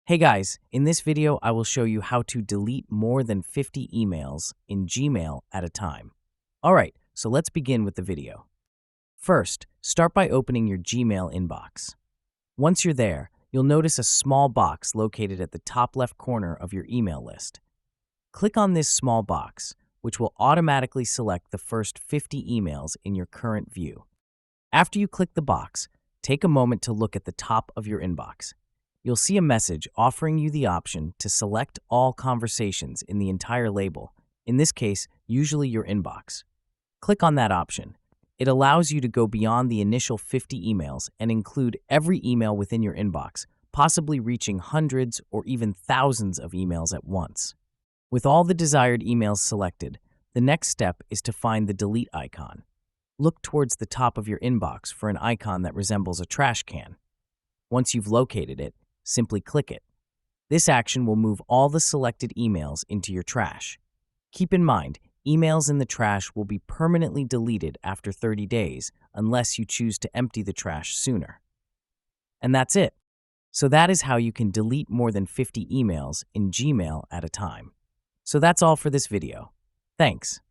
Hey guys, in this video I will show you how to delete more than 50 emails in Gmail at a time. Alright, so let's begin with the video. First, start by opening your Gmail inbox. Once you're there, you'll notice a small box located at the top left corner of your email list. Click on this small box, which will automatically select the first 50 emails in your current view. After you click the box, take a moment to look at the top of your inbox. You'll see a message offering you the option to select all conversations in the entire label, in this case, usually your inbox. Click on that option. It allows you to go beyond the initial 50 emails and include every email within your inbox, possibly reaching hundreds or even thousands of emails at once. With all the desired emails selected, the next step is to find the delete icon. Look towards the top of your inbox for an icon that resembles a trash can. Once you've located it, simply click it. This action will move all the selected emails into your trash. Keep in mind, emails in the trash will be permanently deleted after 30 days unless you choose to empty the trash sooner. And that's it. So that is how you can delete more than 50 emails in Gmail at a time. So that's all for this video. Thanks.